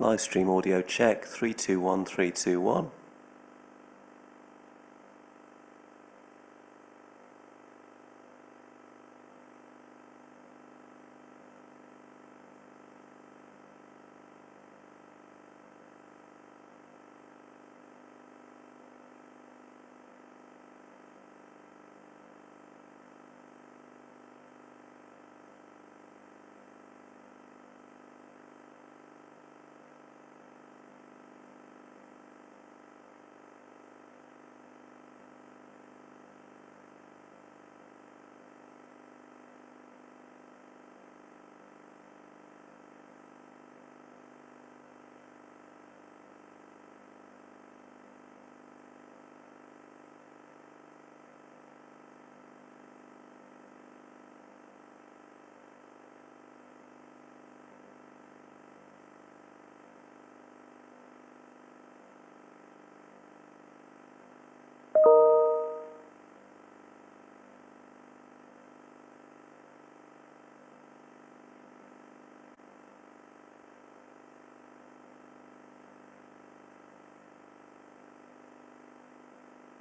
Live stream audio check 321 321.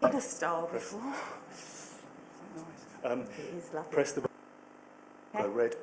Been a star before. Nice. It is lovely. Press the Okay. red.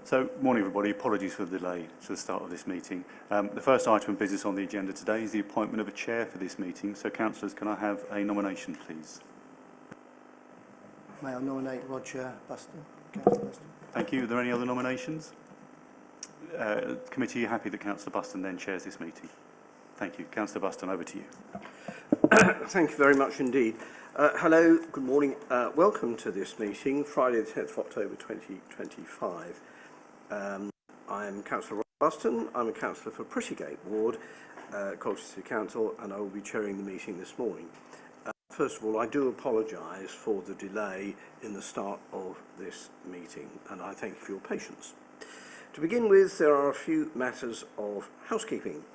Morning everybody, apologies for the delay to the start of this meeting. The first item of business on the agenda today is the appointment of a chair for this meeting. So councillors, can I have a nomination please? May I nominate Roger Buston? Councillor Buston. Thank you. Are there any other nominations? Committee, are you happy that Councillor Buston then chairs this meeting? Thank you. Councillor Buston, over to you. Thank you very much indeed. Hello, good morning. Welcome to this meeting, Friday the 10th of October 2025. I'm Councillor Roger Buston. I'm a councillor for Prettygate Ward, Colchester City Council, and I will be chairing the meeting this morning. First of all, I do apologise for the delay in the start of this meeting, and I thank you for your patience. To begin with, there are a few matters of housekeeping.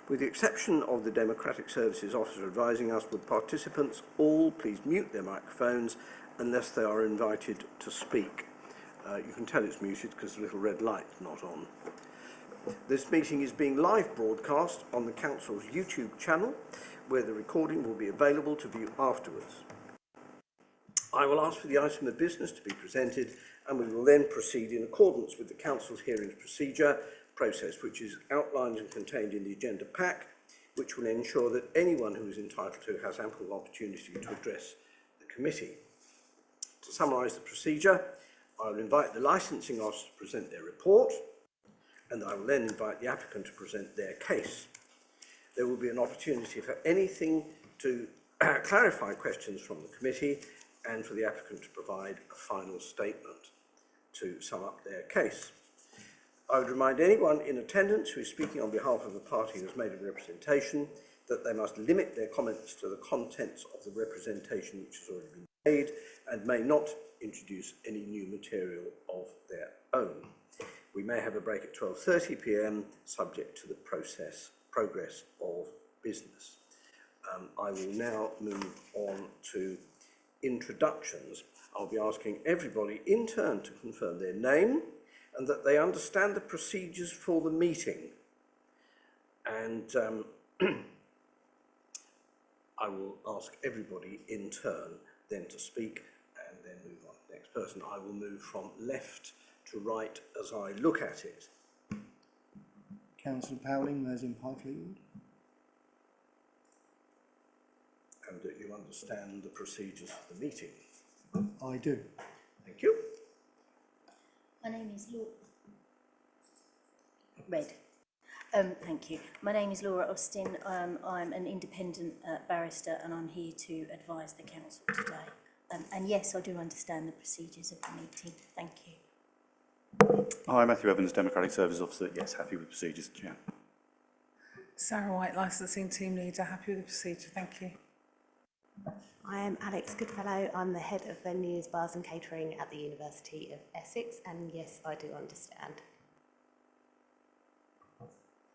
With the exception of the Democratic Services Officer advising us, would participants all please mute their microphones unless they are invited to speak. You can tell it's muted because the little red light's not on. This meeting is being live broadcast on the Council's YouTube channel, where the recording will be available to view afterwards. I will ask for the item of business to be presented, and we will then proceed in accordance with the Council's hearings procedure process, which is outlined and contained in the agenda pack, which will ensure that anyone who is entitled to has ample opportunity to address the committee. To summarise the procedure, I will invite the licensing officer to present their report, and I will then invite the applicant to present their case. There will be an opportunity for anything to clarify questions from the committee and for the applicant to provide a final statement to sum up their case. I would remind anyone in attendance who is speaking on behalf of a party who has made a representation that they must limit their comments to the contents of the representation which has already been made and may not introduce any new material of their own. We may have a break at 12:30 p.m. subject to the progress of business. I will now move on to introductions. I'll be asking everybody in turn to confirm their name and that they understand the procedures for the meeting. And I will ask everybody in turn then to speak and then move on to the next person. I will move from left to right as I look at it. Councillor Powling, Mersey Pyfleetwood. And that you understand the procedures for the meeting. I do. Thank you. My name is Laura. Red. Thank you. My name is Laura Austin. I'm an independent barrister and I'm here to advise the council today. And yes, I do understand the procedures of the meeting. Thank you. Hi, Matthew Evans, Democratic Services Officer. Yes, happy with procedures, Chair. Sarah White, Licensing Team Leader. Happy with the procedure, thank you. I am Alex Goodfellow. I'm the head of venues, bars and catering at the University of Essex, and yes, I do understand.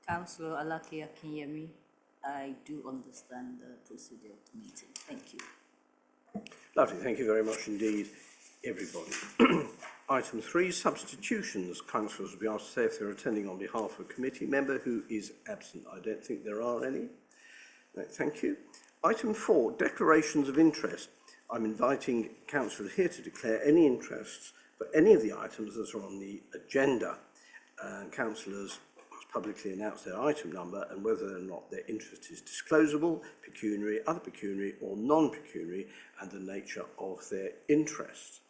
Councillor Alaki Akinyemi, I do understand the procedure of the meeting. Thank you. Lovely, thank you very much indeed, everybody. Item 3, substitutions. Councillors will be asked to say if they're attending on behalf of a committee member who is absent. I don't think there are any. No, thank you. Item 4, declarations of interest. I'm inviting councillors here to declare any interests for any of the items that are on the agenda. Councillors must publicly announce their item number and whether or not their interest is disclosable, pecuniary, other pecuniary or non-pecuniary, and the nature of their interest.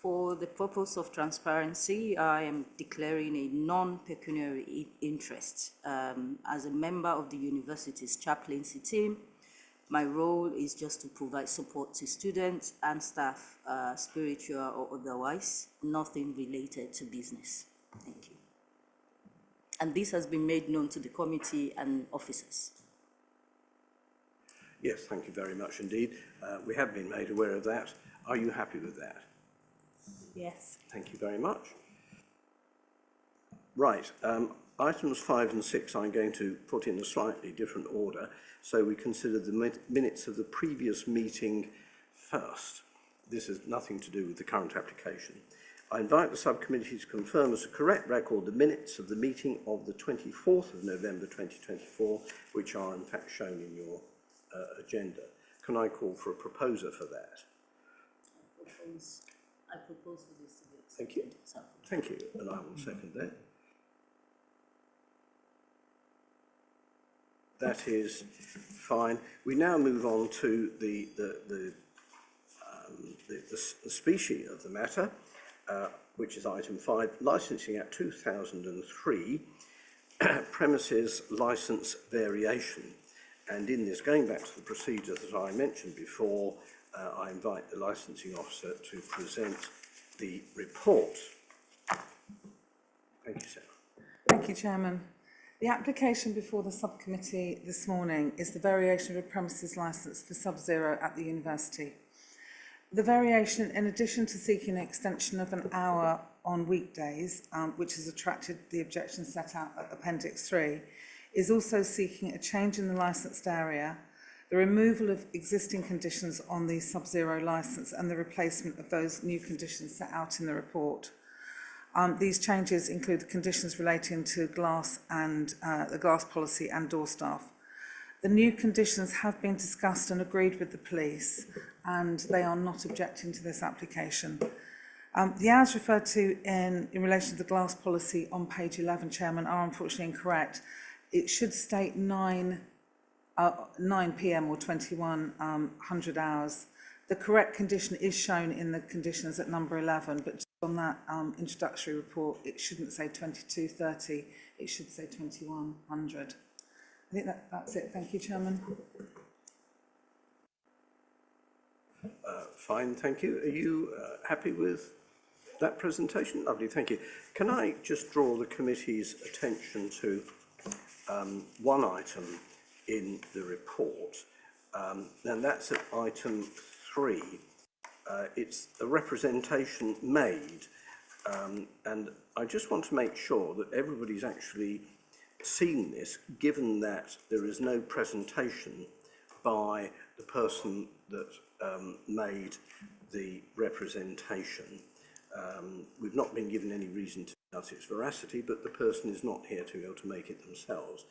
For the purpose of transparency, I am declaring a non-pecuniary interest. As a member of the university's chaplaincy team, my role is just to provide support to students and staff, spiritual or otherwise, nothing related to business. Thank you. And this has been made known to the committee and officers. Yes, thank you very much indeed. We have been made aware of that. Are you happy with that? Yes. Thank you very much. Right, items 5 and 6 I'm going to put in a slightly different order, so we consider the minutes of the previous meeting first. This has nothing to do with the current application. I invite the subcommittee to confirm as a correct record the minutes of the meeting of the 24th of November 2024, which are in fact shown in your agenda. Can I call for a proposer for that? I propose for this to be Thank you. accepted. So, Thank you, and I will second that. That is fine. We now move on to the species of the matter, which is item 5, Licensing Act 2003, premises licence variation. And in this, going back to the procedure that I mentioned before, I invite the licensing officer to present the report. Thank you, Sarah. Thank you, Chairman. The application before the subcommittee this morning is the variation of a premises licence for Sub-Zero at the university. The variation, in addition to seeking an extension of an hour on weekdays, which has attracted the objection set out at Appendix 3, is also seeking a change in the licensed area, the removal of existing conditions on the Sub-Zero licence and the replacement of those new conditions set out in the report. These changes include the conditions relating to glass and the glass policy and door staff. The new conditions have been discussed and agreed with the police, and they are not objecting to this application. The hours referred to in relation to the glass policy on page 11, Chairman, are unfortunately incorrect. It should state 9 p.m. or 2100 hours. The correct condition is shown in the conditions at number 11, but just on that introductory report, it shouldn't say 2230, it should say 2100. I think that's it. Thank you, Chairman. Fine, thank you. Are you happy with that presentation? Lovely, thank you. Can I just draw the committee's attention to one item in the report, and that's at item 3. It's a representation made, and I just want to make sure that everybody's actually seen this, given that there is no presentation by the person that made the representation. We've not been given any reason to doubt its veracity, but the person is not here to be able to make it themselves.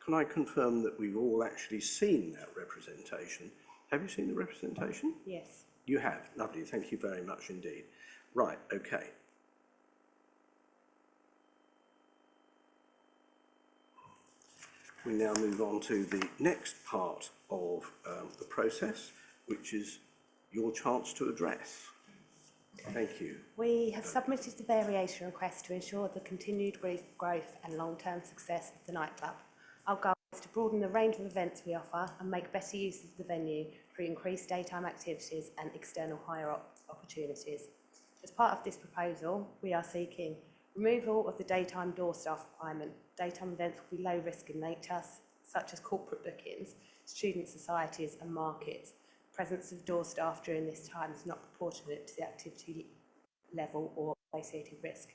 Can I confirm that we've all actually seen that representation? Have you seen the representation? Yes. You have. Lovely. Thank you very much indeed. Right, okay. We now move on to the next part of the process, which is your chance to address. Thank you. We have submitted the variation request to ensure the continued growth and long-term success of the nightclub. Our goal is to broaden the range of events we offer and make better use of the venue through increased daytime activities and external hire opportunities. As part of this proposal, we are seeking removal of the daytime door staff requirement. Daytime events will be low risk in nature, such as corporate bookings, student societies and markets. Presence of door staff during this time is not proportionate to the activity level or associated risk.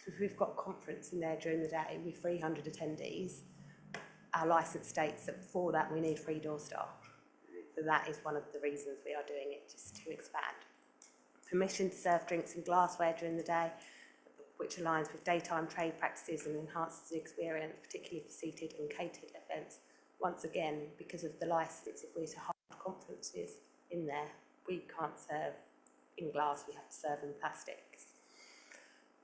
So if we've got a conference in there during the day with 300 attendees, our licence states that for that we need 3 door staff. So that is one of the reasons we are doing it, just to expand. Permission to serve drinks and glassware during the day, which aligns with daytime trade practices and enhances the experience, particularly for seated and catered events. Once again, because of the licence, if we're to hold conferences in there, we can't serve in glass, we have to serve in plastics.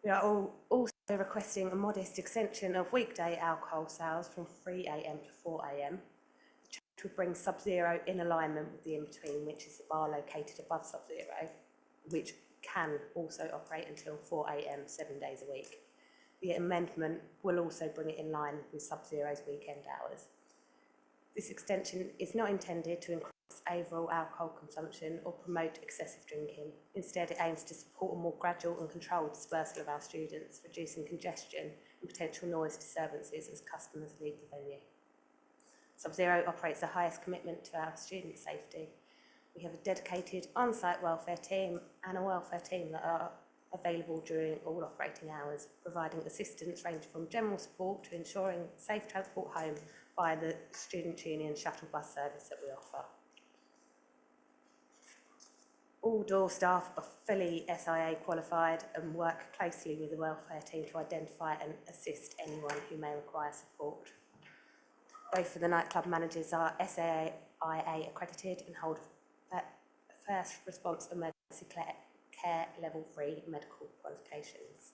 We are also requesting a modest extension of weekday alcohol sales from 3 a.m. to 4 a.m. The change would bring Sub-Zero in alignment with the in-between, which is the bar located above Sub-Zero, which can also operate until 4 a.m. 7 days a week. The amendment will also bring it in line with Sub-Zero's weekend hours. This extension is not intended to increase overall alcohol consumption or promote excessive drinking. Instead, it aims to support a more gradual and controlled dispersal of our students, reducing congestion and potential noise disturbances as customers leave the venue. Sub-Zero operates the highest commitment to our student safety. We have a dedicated on-site welfare team and a welfare team that are available during all operating hours, providing assistance ranging from general support to ensuring safe transport home via the Student Union shuttle bus service that we offer. All door staff are fully SIA qualified and work closely with the welfare team to identify and assist anyone who may require support. Both of the nightclub managers are SAIA accredited and hold first response emergency care level 3 medical qualifications.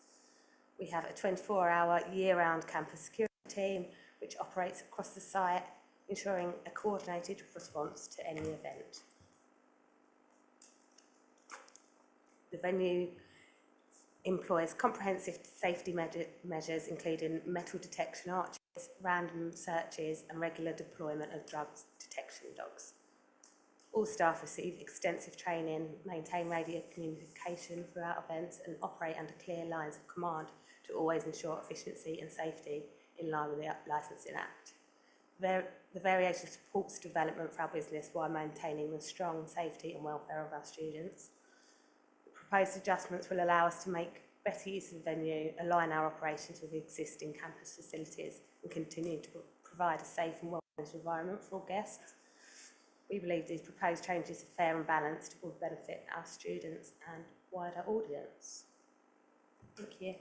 We have a 24-hour year-round campus security team which operates across the site, ensuring a coordinated response to any event. The venue employs comprehensive safety measures including metal detection arches, random searches and regular deployment of drugs detection dogs. All staff receive extensive training, maintain radio communication throughout events and operate under clear lines of command to always ensure efficiency and safety in line with the Licensing Act. The variation supports development for our business while maintaining the strong safety and welfare of our students. The proposed adjustments will allow us to make better use of the venue, align our operations with existing campus facilities and continue to provide a safe and well-managed environment for all guests. We believe these proposed changes are fair and balanced will benefit our students and wider audience. Thank you.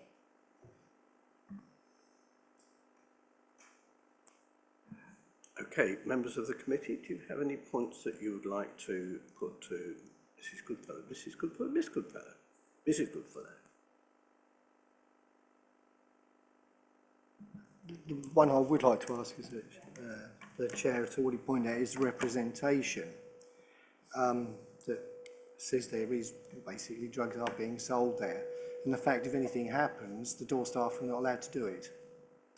Okay, members of the committee, do you have any points that you would like to put to Mrs. Goodfellow? Mrs. Goodfellow, Miss Goodfellow, Mrs. Goodfellow. The one I would like to ask is that the chair has already pointed out is representation. That says there is basically drugs are being sold there. And the fact if anything happens, the door staff are not allowed to do it.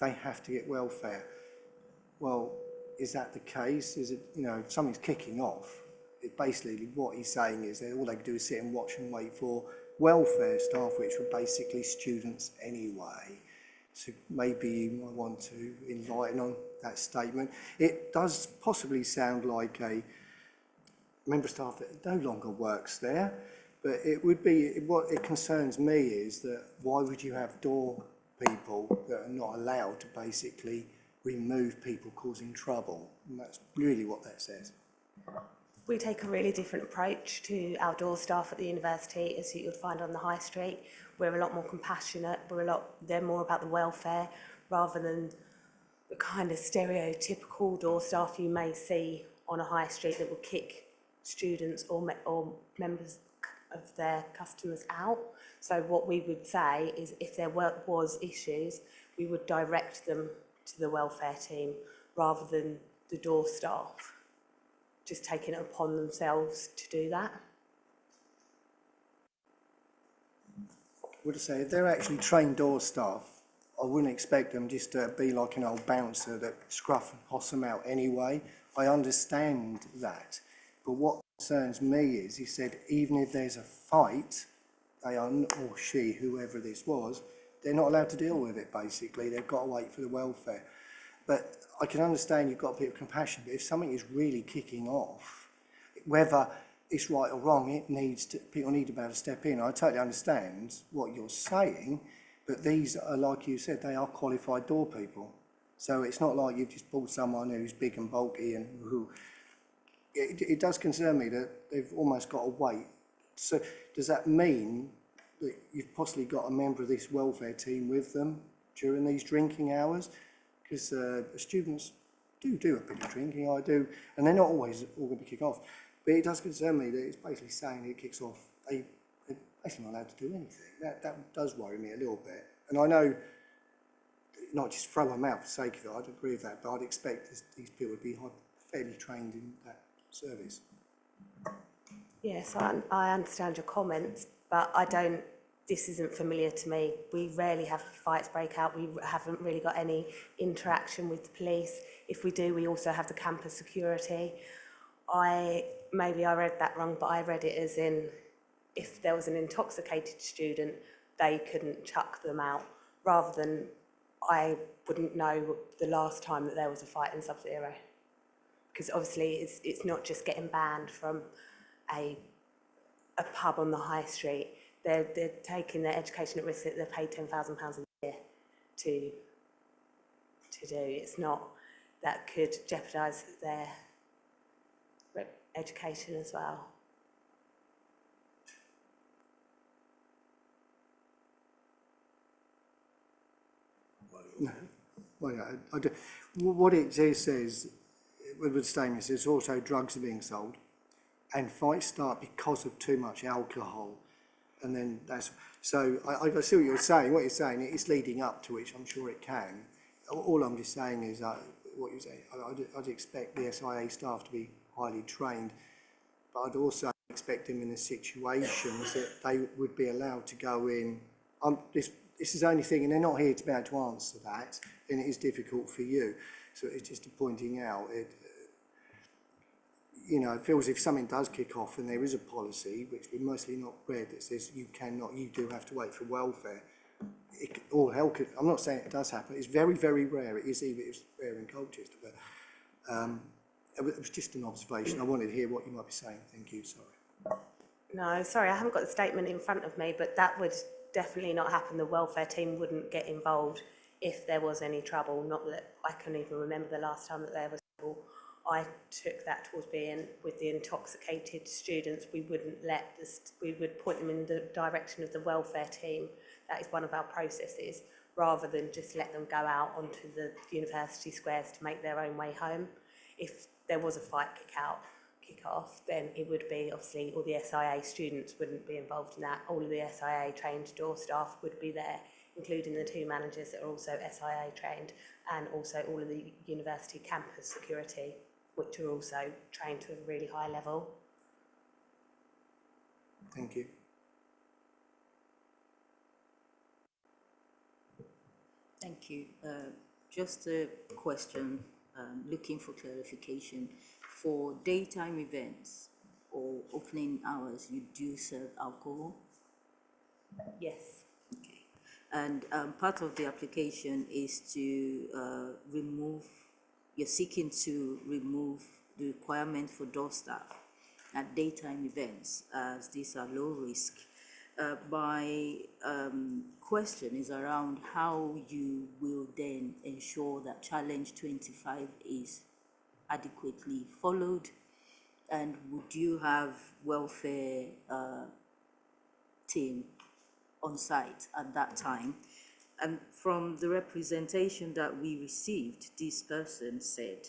They have to get welfare. Well, is that the case? Is it, you know, if something's kicking off, it basically what he's saying is that all they can do is sit and watch and wait for welfare staff, which were basically students anyway. So maybe you might want to enlighten on that statement. It does possibly sound like a member of staff that no longer works there, but it would be, what it concerns me is that why would you have door people that are not allowed to basically remove people causing trouble? And that's really what that says. We take a really different approach to our door staff at the university, as you'd find on the high street. We're a lot more compassionate, they're more about the welfare rather than the kind of stereotypical door staff you may see on a high street that will kick students or members of their customers out. So what we would say is if there was issues, we would direct them to the welfare team rather than the door staff just taking it upon themselves to do that. Would I say if they're actually trained door staff, I wouldn't expect them just to be like an old bouncer that scruff and hoss them out anyway. I understand that. But what concerns me is, he said, even if there's a fight, they are, or she, whoever this was, they're not allowed to deal with it, basically. They've got to wait for the welfare. But I can understand you've got a bit of compassion, but if something is really kicking off, whether it's right or wrong, people need to be able to step in. I totally understand what you're saying, but these are, like you said, they are qualified door people. So it's not like you've just pulled someone who's big and bulky and who... It does concern me that they've almost got to wait. So does that mean that you've possibly got a member of this welfare team with them during these drinking hours? Because students do a bit of drinking, I do, and they're not always all going to kick off. But it does concern me that it's basically saying it kicks off. They're basically not allowed to do anything. That does worry me a little bit. And I know, not just throw them out for the sake of it, I'd agree with that, but I'd expect these people would be fairly trained in that service. Yes, I understand your comments, but this isn't familiar to me. We rarely have fights break out. We haven't really got any interaction with the police. If we do, we also have the campus security. Maybe I read that wrong, but I read it as in if there was an intoxicated student, they couldn't chuck them out, rather than I wouldn't know the last time that there was a fight in Sub-Zero. Because obviously it's not just getting banned from a pub on the high street. They're taking their education at risk that they're paid £10,000 a year to do. It's not that could jeopardise their education as well. No. Well, yeah, I do. What it says, with the statement, is also drugs are being sold and fights start because of too much alcohol. And then that's, so I see what you're saying. What you're saying, it's leading up to which I'm sure it can. All I'm just saying is what you're saying, I'd expect the SIA staff to be highly trained, but I'd also expect them in the situations that they would be allowed to go in. This is the only thing, and they're not here to be able to answer that, and it is difficult for you. So it's just pointing out, you know, it feels if something does kick off and there is a policy, which we're mostly not read, that says you cannot, you do have to wait for welfare. All hell could, I'm not saying it does happen, it's very, very rare. It's rare in Colchester, but it was just an observation. I wanted to hear what you might be saying. Thank you, sorry. No, sorry, I haven't got the statement in front of me, but that would definitely not happen. The welfare team wouldn't get involved if there was any trouble. Not that I can even remember the last time that there was trouble. I took that towards being with the intoxicated students. We wouldn't we would point them in the direction of the welfare team. That is one of our processes, rather than just let them go out onto the university squares to make their own way home. If there was a fight kick off, then it would be, obviously, all the SIA students wouldn't be involved in that. All of the SIA trained door staff would be there, including the 2 managers that are also SIA trained, and also all of the university campus security, which are also trained to a really high level. Thank you. Thank you. Just a question, looking for clarification. For daytime events or opening hours, you do serve alcohol? Yes. Okay. And part of the application is to you're seeking to remove the requirement for door staff at daytime events, as these are low risk. My question is around how you will then ensure that Challenge 25 is adequately followed, and would you have welfare team on site at that time? And from the representation that we received, this person said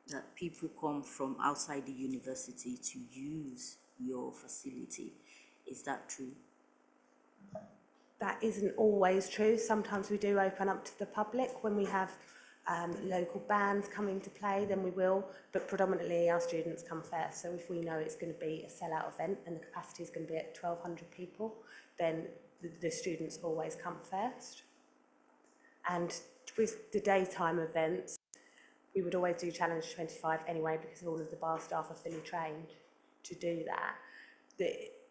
that people come from outside the university to use your facility. Is that true? That isn't always true. Sometimes we do open up to the public when we have local bands coming to play, then we will, but predominantly our students come first. So if we know it's going to be a sellout event and the capacity is going to be at 1,200 people, then the students always come first. And with the daytime events, we would always do Challenge 25 anyway, because all of the bar staff are fully trained to do that.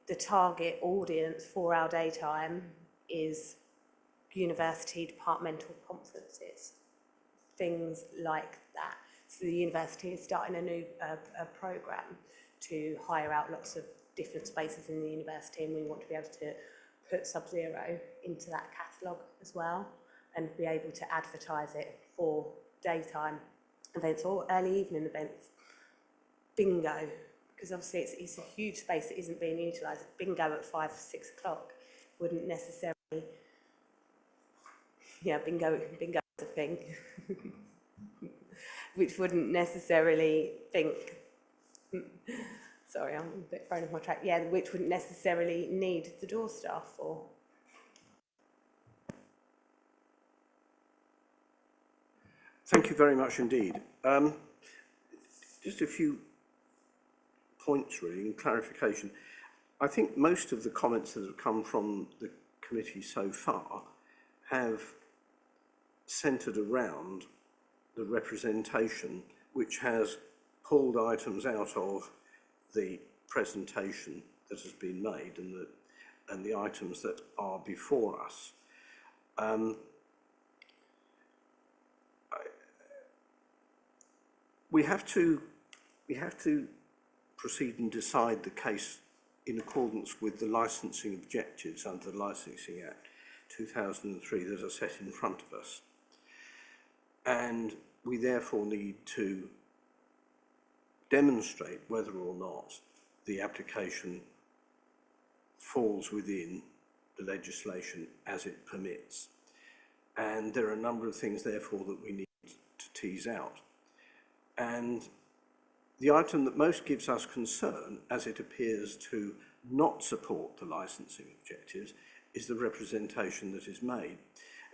The target audience for our daytime is university departmental conferences, things like that. So the university is starting a new programme to hire out lots of different spaces in the university, and we want to be able to put Sub-Zero into that catalogue as well, and be able to advertise it for daytime events or early evening events. Bingo, because obviously it's a huge space that isn't being utilised. Bingo at 5 or 6 o'clock wouldn't necessarily, bingo is a thing, which wouldn't necessarily sorry, I'm a bit thrown off my track, which wouldn't necessarily need the door staff for. Thank you very much indeed. Just a few points really in clarification. I think most of the comments that have come from the committee so far have centred around the representation, which has pulled items out of the presentation that has been made and the items that are before us. We have to proceed and decide the case in accordance with the licensing objectives under the Licensing Act 2003 that are set in front of us. And we therefore need to demonstrate whether or not the application falls within the legislation as it permits. And there are a number of things therefore that we need to tease out. And the item that most gives us concern, as it appears to not support the licensing objectives is the representation that is made.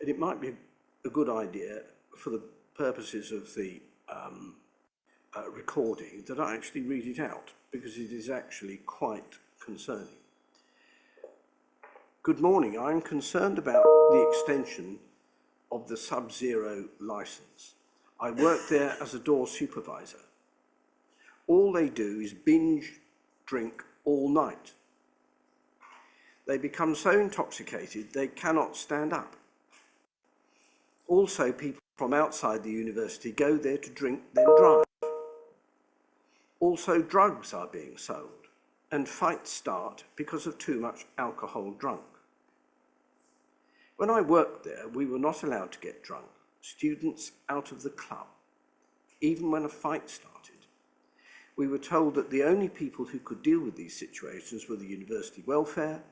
And it might be a good idea for the purposes of the recording that I actually read it out, because it is actually quite concerning. Good morning. I'm concerned about the extension of the Sub-Zero licence. I work there as a door supervisor. All they do is binge drink all night. They become so intoxicated they cannot stand up. Also, people from outside the university go there to drink, then drive. Also, drugs are being sold, and fights start because of too much alcohol drunk. When I worked there, we were not allowed to get drunk, students out of the club, even when a fight started. We were told that the only people who could deal with these situations were the university welfare,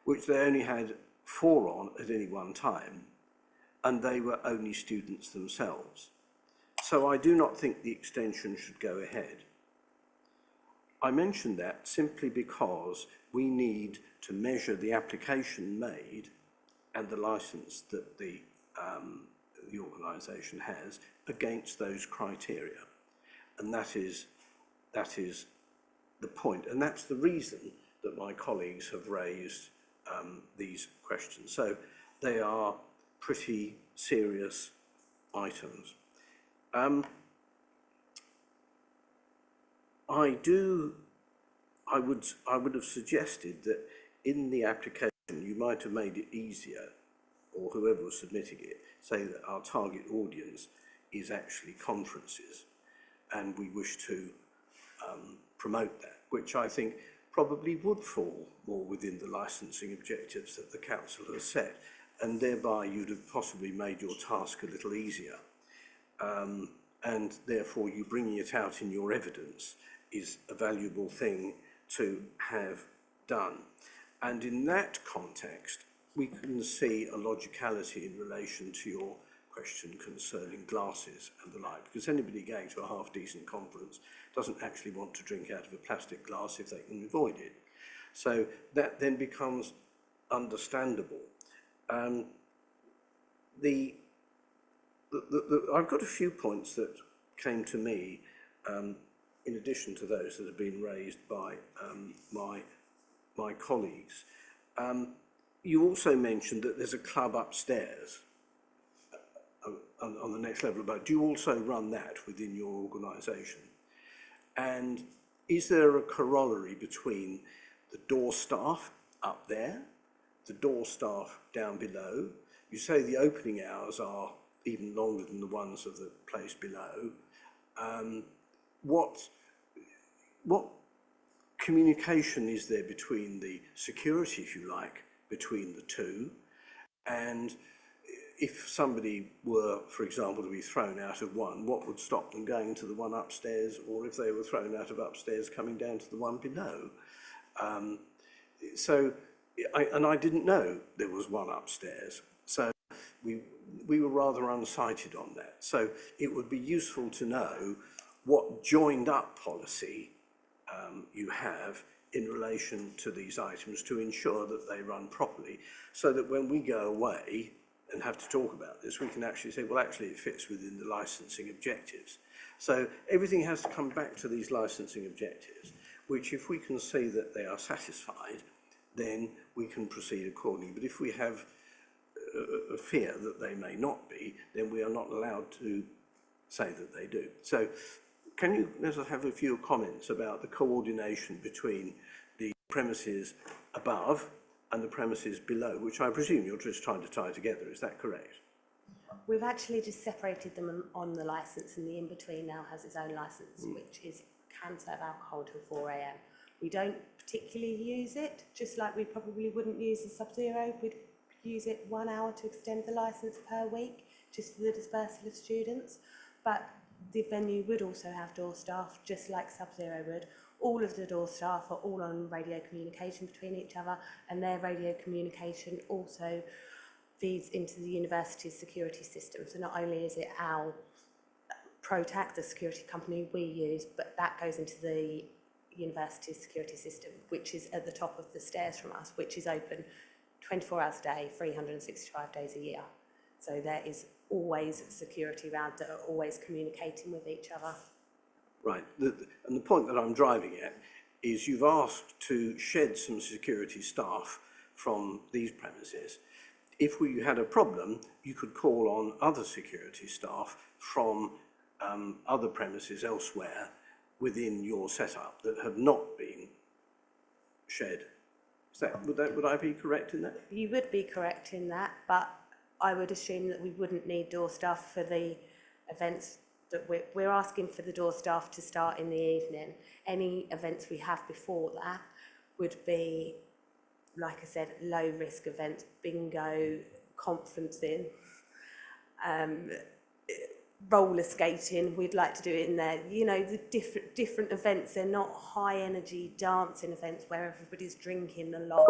which they only had 4 on at any one time, and they were only students themselves. So I do not think the extension should go ahead. I mention that simply because we need to measure the application made and the licence that the organisation has against those criteria. And that is the point. And that's the reason that my colleagues have raised these questions. So they are pretty serious items. I would have suggested that in the application you might have made it easier, or whoever was submitting it, say that our target audience is actually conferences, and we wish to promote that, which I think probably would fall more within the licensing objectives that the council has set, and thereby you'd have possibly made your task a little easier. And therefore you bringing it out in your evidence is a valuable thing to have done. And in that context, we can see a logicality in relation to your question concerning glasses and the like, because anybody going to a half-decent conference doesn't actually want to drink out of a plastic glass if they can avoid it. So that then becomes understandable. I've got a few points that came to me in addition to those that have been raised by my colleagues. You also mentioned that there's a club upstairs on the next level above. Do you also run that within your organisation? And is there a corollary between the door staff up there, the door staff down below? You say the opening hours are even longer than the ones of the place below. What communication is there between the security, if you like, between the two? And if somebody were, for example, to be thrown out of one, what would stop them going to the one upstairs, or if they were thrown out of upstairs, coming down to the one below? I didn't know there was one upstairs, so we were rather unsighted on that. So it would be useful to know what joined up policy you have in relation to these items to ensure that they run properly, so that when we go away and have to talk about this, we can actually say, well, actually it fits within the licensing objectives. So everything has to come back to these licensing objectives, which if we can see that they are satisfied, then we can proceed accordingly. But if we have a fear that they may not be, then we are not allowed to say that they do. So can you let us have a few comments about the coordination between the premises above and the premises below, which I presume you're just trying to tie together, is that correct? We've actually just separated them on the licence, and the in-between now has its own licence, which can serve alcohol till 4 AM. We don't particularly use it, just like we probably wouldn't use the Sub-Zero. We'd use it 1 hour to extend the licence per week, just for the dispersal of students. But the venue would also have door staff, just like Sub-Zero would. All of the door staff are all on radio communication between each other, and their radio communication also feeds into the university's security system. So not only is it our Protac, the security company we use, but that goes into the university security system, which is at the top of the stairs from us, which is open 24 hours a day, 365 days a year. So there is always security around that are always communicating with each other. Right. And the point that I'm driving at is you've asked to shed some security staff from these premises. If we had a problem, you could call on other security staff from other premises elsewhere within your setup that have not been shed. Would I be correct in that? You would be correct in that, but I would assume that we wouldn't need door staff for the events that we're asking for the door staff to start in the evening. Any events we have before that would be, like I said, low risk events, bingo, conferencing, roller skating. We'd like to do it in there. You know, the different events. They're not high energy dancing events where everybody's drinking a lot.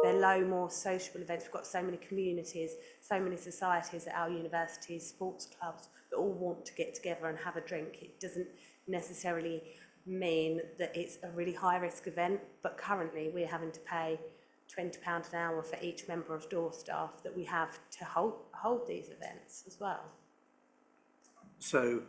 They're low, more sociable events. We've got so many communities, so many societies at our universities, sports clubs that all want to get together and have a drink. It doesn't necessarily mean that it's a really high risk event, but currently we're having to pay £20 an hour for each member of door staff that we have to hold these events as well. So,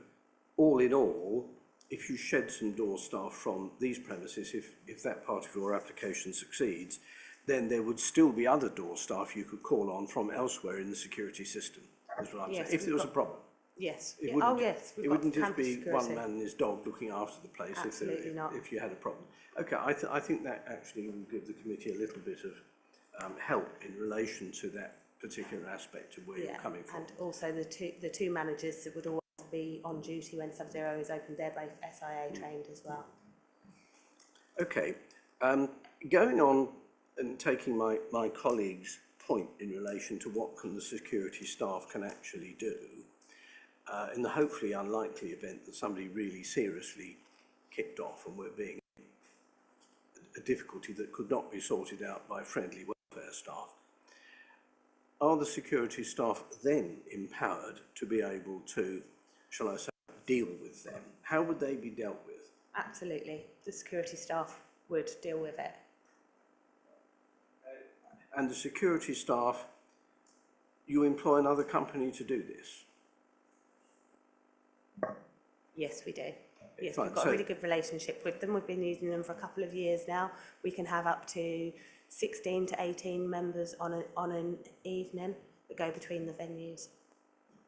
all in all, if you shed some door staff from these premises, if that part of your application succeeds, then there would still be other door staff you could call on from elsewhere in the security system, is what I'm saying, if there was a problem. Yes. It Oh, wouldn't, yes. it wouldn't just be one man and his dog looking after the place Absolutely not. if you had a problem. Okay, I think that actually will give the committee a little bit of help in relation to that particular aspect of where you're coming from. And also the two managers that would always be on duty when Sub-Zero is open, they're both SIA trained as well. Okay, going on and taking my colleague's point in relation to what can the security staff can actually do, in the hopefully unlikely event that somebody really seriously kicked off and we're being a difficulty that could not be sorted out by friendly welfare staff, are the security staff then empowered to be able to, shall I say, deal with them? How would they be dealt with? Absolutely. The security staff would deal with it. And the security staff, you employ another company to do this? Yes, we do. Yes, Fine. we've got So- a really good relationship with them. We've been using them for a couple of years now. We can have up to 16 to 18 members on an evening that go between the venues.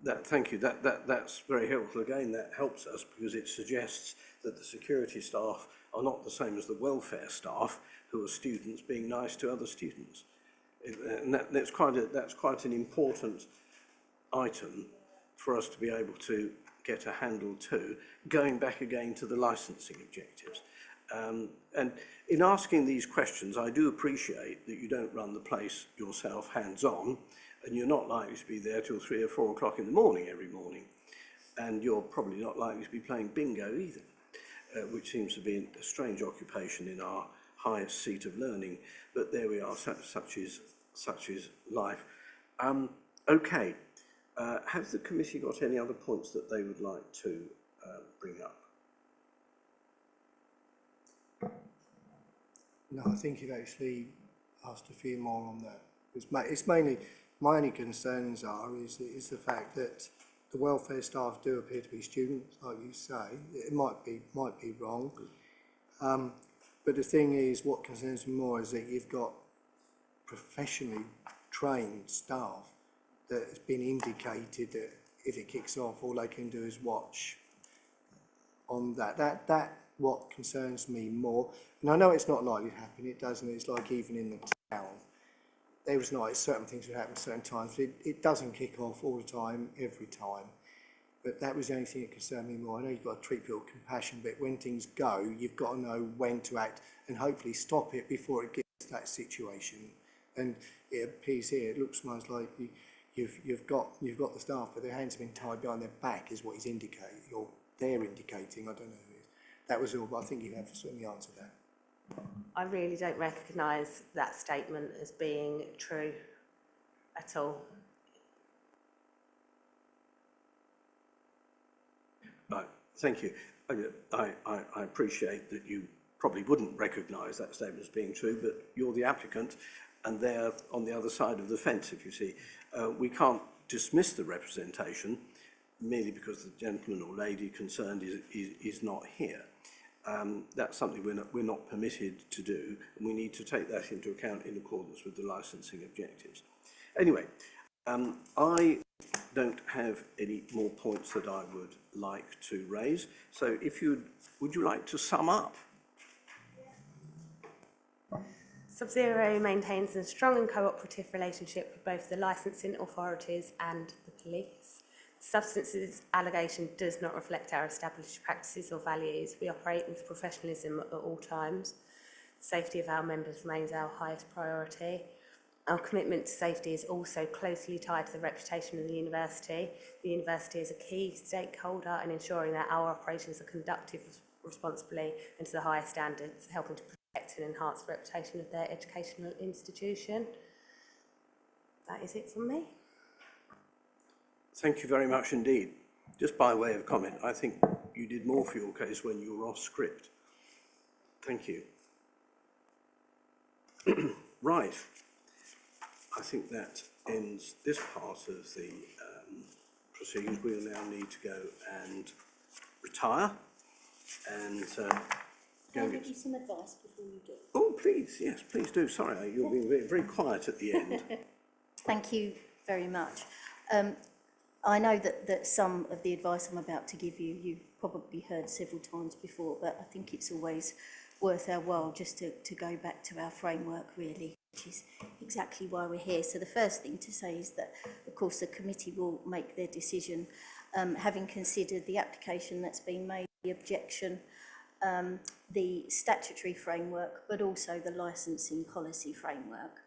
Thank you. That's very helpful. Again, that helps us because it suggests that the security staff are not the same as the welfare staff, who are students being nice to other students. And that's quite an important item for us to be able to get a handle to, going back again to the licensing objectives. And in asking these questions, I do appreciate that you don't run the place yourself hands-on, and you're not likely to be there till 3 or 4 o'clock in the morning every morning. And you're probably not likely to be playing bingo either, which seems to be a strange occupation in our highest seat of learning. But there we are, such is life. Okay, has the committee got any other points that they would like to bring up? No, I think you've actually asked a few more on that. It's mainly, my only concerns is the fact that the welfare staff do appear to be students, like you say. It might be wrong. But the thing is, what concerns me more is that you've got professionally trained staff that has been indicated that if it kicks off, all they can do is watch on that. That what concerns me more. And I know it's not likely to happen, it doesn't. It's like even in the town, there was like certain things would happen certain times. It doesn't kick off all the time, every time. But that was the only thing that concerned me more. I know you've got to treat people with compassion, but when things go, you've got to know when to act and hopefully stop it before it gets to that situation. And it appears here, it looks most like you've got the staff, but their hands have been tied behind their back, is what he's indicating, or they're indicating. I don't know. That was all, but I think you have certainly answered that. I really don't recognise that statement as being true at all. Right, thank you. I appreciate that you probably wouldn't recognise that statement as being true, but you're the applicant and they're on the other side of the fence, if you see. We can't dismiss the representation merely because the gentleman or lady concerned is not here. That's something we're not permitted to do, and we need to take that into account in accordance with the licensing objectives. Anyway, I don't have any more points that I would like to raise. So would you like to sum up? Sub-Zero maintains a strong and cooperative relationship with both the licensing authorities and the police. Substances allegation does not reflect our established practices or values. We operate with professionalism at all times. Safety of our members remains our highest priority. Our commitment to safety is also closely tied to the reputation of the university. The university is a key stakeholder in ensuring that our operations are conducted responsibly and to the highest standards, helping to protect and enhance the reputation of their educational institution. That is it from me. Thank you very much indeed. Just by way of comment, I think you did more for your case when you were off script. Thank you. Right. I think that ends this part of the proceedings. We'll now need to go and retire and Can I give you some advice before you do? Oh, please, yes, please do. Sorry, you're being very, very quiet at the end. Thank you very much. I know that some of the advice I'm about to give you, you've probably heard several times before, but I think it's always worth our while just to go back to our framework, really, which is exactly why we're here. So the first thing to say is that, of course, the committee will make their decision, having considered the application that's been made, the objection, the statutory framework, but also the licensing policy framework.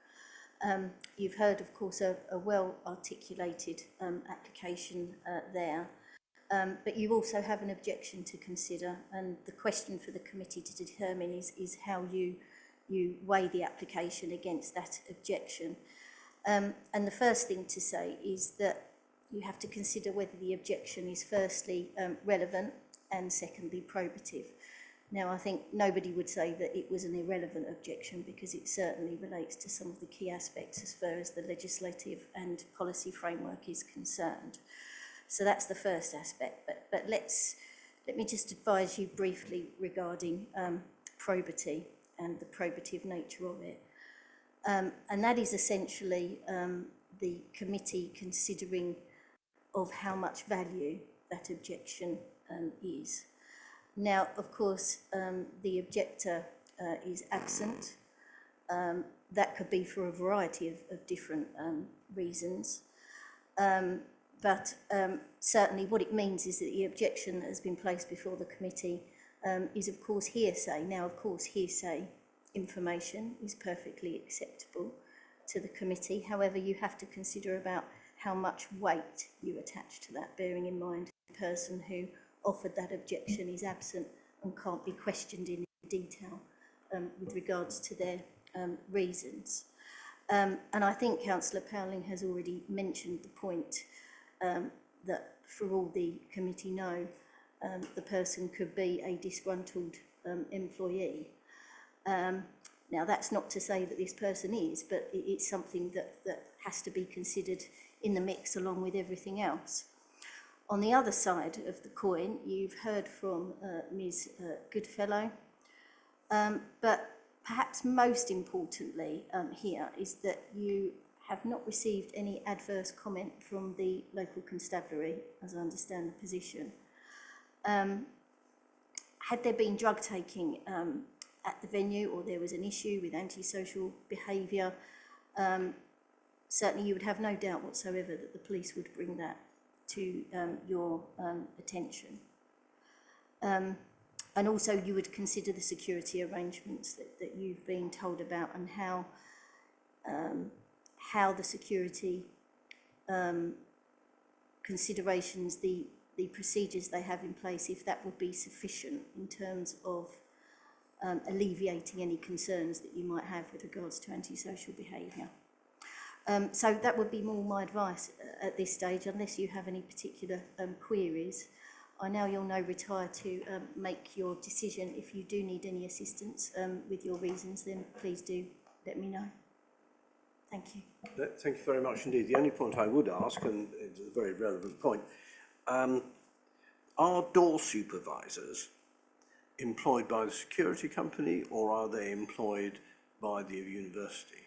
You've heard, of course, a well-articulated application there, but you also have an objection to consider, and the question for the committee to determine is how you weigh the application against that objection. And the first thing to say is that you have to consider whether the objection is firstly relevant and secondly probative. Now, I think nobody would say that it was an irrelevant objection because it certainly relates to some of the key aspects as far as the legislative and policy framework is concerned. So that's the first aspect. But let me just advise you briefly regarding probity and the probative nature of it. And that is essentially the committee considering of how much value that objection is. Now, of course, the objector is absent. That could be for a variety of different reasons. But certainly what it means is that the objection that has been placed before the committee is, of course, hearsay. Now, of course, hearsay information is perfectly acceptable to the committee. However, you have to consider about how much weight you attach to that, bearing in mind the person who offered that objection is absent and can't be questioned in detail with regards to their reasons. And I think Councillor Powling has already mentioned the point that for all the committee know, the person could be a disgruntled employee. Now, that's not to say that this person is, but it's something that has to be considered in the mix along with everything else. On the other side of the coin, you've heard from Ms. Goodfellow, but perhaps most importantly here is that you have not received any adverse comment from the local constabulary, as I understand the position. Had there been drug taking at the venue, or there was an issue with antisocial behaviour, certainly you would have no doubt whatsoever that the police would bring that to your attention. And also you would consider the security arrangements that you've been told about, and how the security considerations, the procedures they have in place, if that would be sufficient in terms of alleviating any concerns that you might have with regards to antisocial behaviour. So that would be more my advice at this stage, unless you have any particular queries. now you'll know retire to make your decision. If you do need any assistance with your reasons, then please do let me know. Thank you. Thank you very much indeed. The only point I would ask, and it's a very relevant point, are door supervisors employed by the security company or are they employed by the university?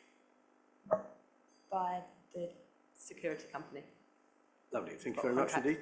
By the security company. Lovely. Thank you very much indeed.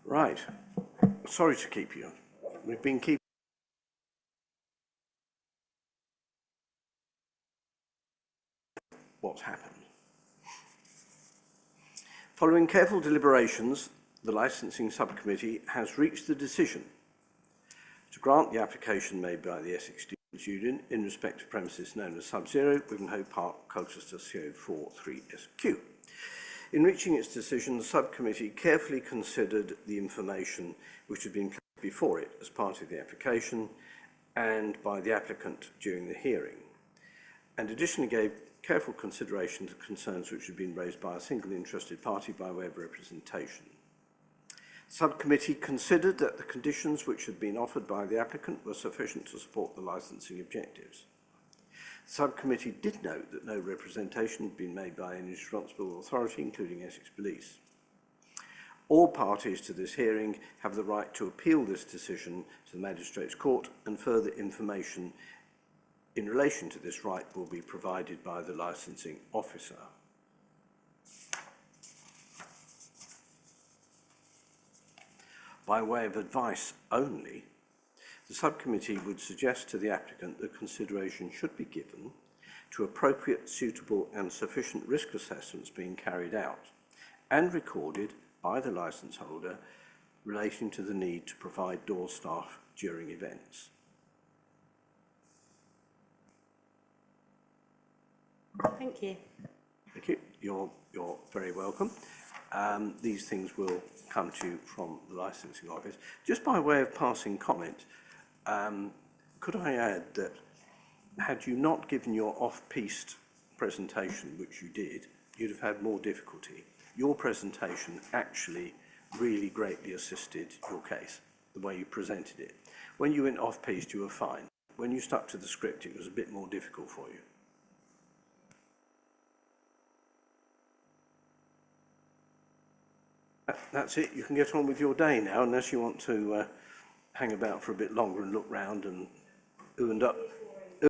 Right. Sorry to keep you. We've been keeping. What's happened? Following careful deliberations, the Licensing Subcommittee has reached the decision to grant the application made by the Essex Students' Union in respect of premises known as Sub-Zero, Wivenhoe Park, Colchester, CO43SQ. In reaching its decision, the subcommittee carefully considered the information which had been placed before it as part of the application and by the applicant during the hearing, and additionally gave careful consideration to concerns which had been raised by a single interested party by way of representation. The subcommittee considered that the conditions which had been offered by the applicant were sufficient to support the licensing objectives. The subcommittee did note that no representation had been made by any responsible authority, including Essex Police. All parties to this hearing have the right to appeal this decision to the Magistrates' Court, and further information in relation to this right will be provided by the licensing officer. By way of advice only, the subcommittee would suggest to the applicant that consideration should be given to appropriate, suitable and sufficient risk assessments being carried out and recorded by the licence holder relating to the need to provide door staff during events. Thank you. Thank you. You're very welcome. These things will come to you from the licensing office. Just by way of passing comment, could I add that had you not given your off-piste presentation, which you did, you'd have had more difficulty. Your presentation actually really greatly assisted your case, the way you presented it. When you went off-piste, you were fine. When you stuck to the script, it was a bit more difficult for you. That's it. You can get on with your day now, unless you want to hang about for a bit longer and look round and ooh and up.